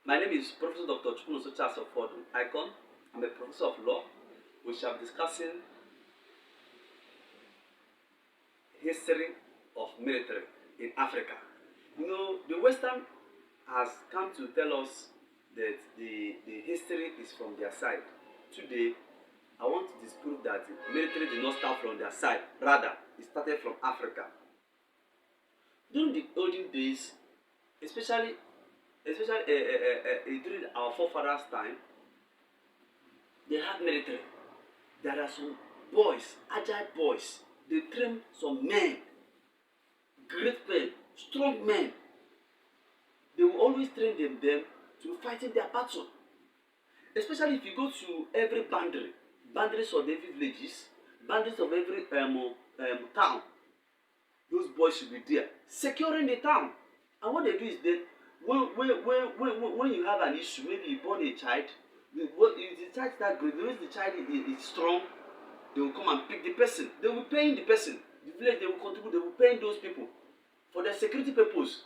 My name is Professor Dr. Chukwunoso Charles Ofodu Icon. I'm a professor of law. We shall be discussing history of military in Africa. The Western has come to tell us that the history is from their side. Today, I want to disprove that military did not start from their side. Rather, it started from Africa. During the olden days, especially during our forefathers' time, they had military. There are some boys, agile boys. They train some men, great men, strong men. They will always train them to fight in their battle. Especially if you go to every boundaries of every villages, boundaries of every town, those boys should be there, securing the town. And what they do is that when you have an issue, maybe you born a child, if the child start growing, once the child is strong, they will come and pick the person. They will pay the person. The village, they will contribute, they will pay those people for their security purpose.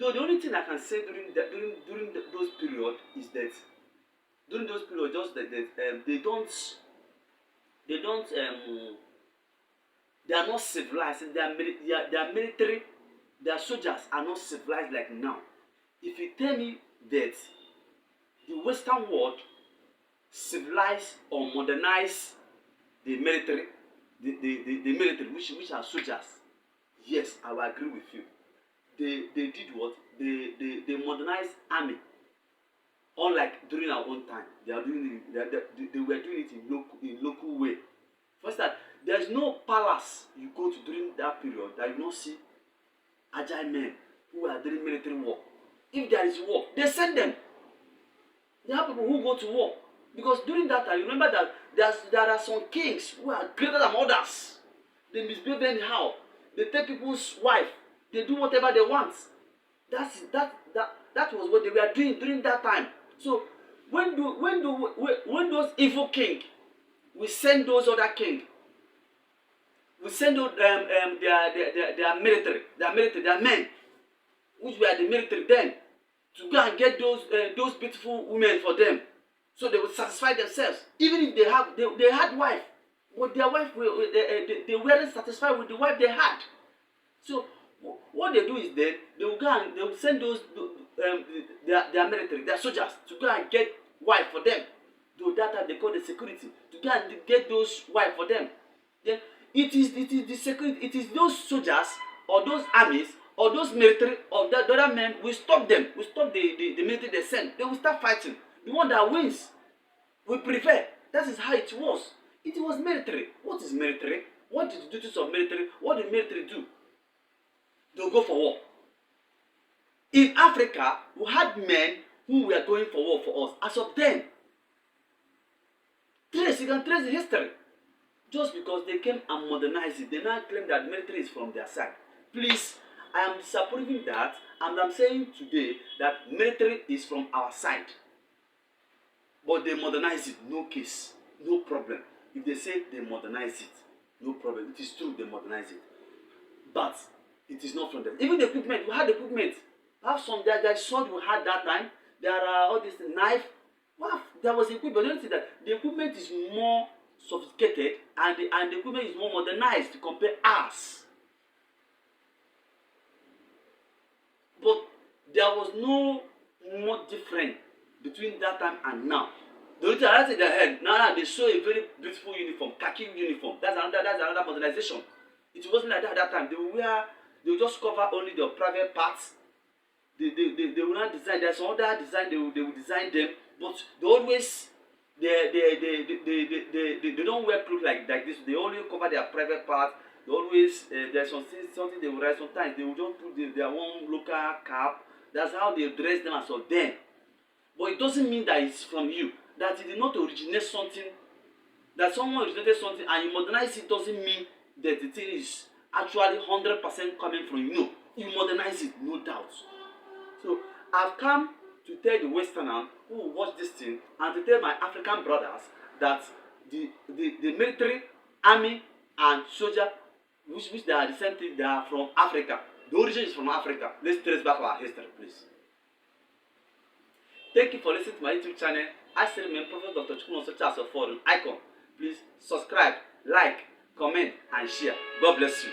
Though the only thing I can say during those period is that during those period just that they are not civilized. Their military, their soldiers are not civilized like now. If you tell me that the Western world civilize or modernize the military, the military which are soldiers, yes, I will agree with you. They did what? They modernized army. Unlike during our own time, they were doing it in local way. First that there is no palace you go to during that period that you not see agile men who are doing military work. If there is war, they send them. There are people who go to war because during that time, you remember that there are some kings who are greater than others. They misbehave anyhow. They take people's wife. They do whatever they want. That was what they were doing during that time. So when those evil king, we send those other king, we send those, their military, their men, which were the military then, to go and get those beautiful women for them, so they would satisfy themselves. Even if they had wife, but their wife they weren't satisfied with the wife they had. So what they do is they will go and they will send their military, their soldiers, to go and get wife for them. Though that time they call the security, to go and get those wife for them. Then it is the security, it is those soldiers or those armies or those military or the other men will stop them, will stop the military they send. They will start fighting. The one that wins will prevail. That is how it was. It was military. What is military? What is the duties of military? What did military do? They will go for war. In Africa, we had men who were going for war for us. As of then, you can trace the history. Just because they came and modernized it, they now claim that military is from their side. Please, I am disapproving that, and I'm saying today that military is from our side. But they modernize it, no case, no problem. If they say they modernize it, no problem. It is true, they modernize it. But it is not from them. Even the equipment, we had the equipment. Have some there sword we had that time. There are all this knife. Wow, there was equipment. Don't see that the equipment is more sophisticated and the equipment is more modernized to compare ours. But there was no more difference between that time and now. The only thing I see their head now they show a very beautiful uniform, khaki uniform. That's another modernization. It wasn't like that at that time. They will just cover only their private parts. They will not design. There's some other design they will design them, but they always they don't wear clothes like this. They only cover their private parts. They always there's something they will write. Sometimes they will just put their own local cap. That's how they dress them as of them. But it doesn't mean that it's from you. That it did not originate something. That someone originated something and you modernize it doesn't mean that the thing is actually 100% coming from you. No, you modernize it, no doubt. So I've come to tell the Westerner who will watch this thing and to tell my African brothers that the military, army and soldier, which they are the same thing, they are from Africa. The origin is from Africa. Let's trace back our history, please. Thank you for listening to my YouTube channel. I still remain Prophet Dr. Chukwunoso Charles Offor Icon. Please subscribe, like, comment, and share. God bless you.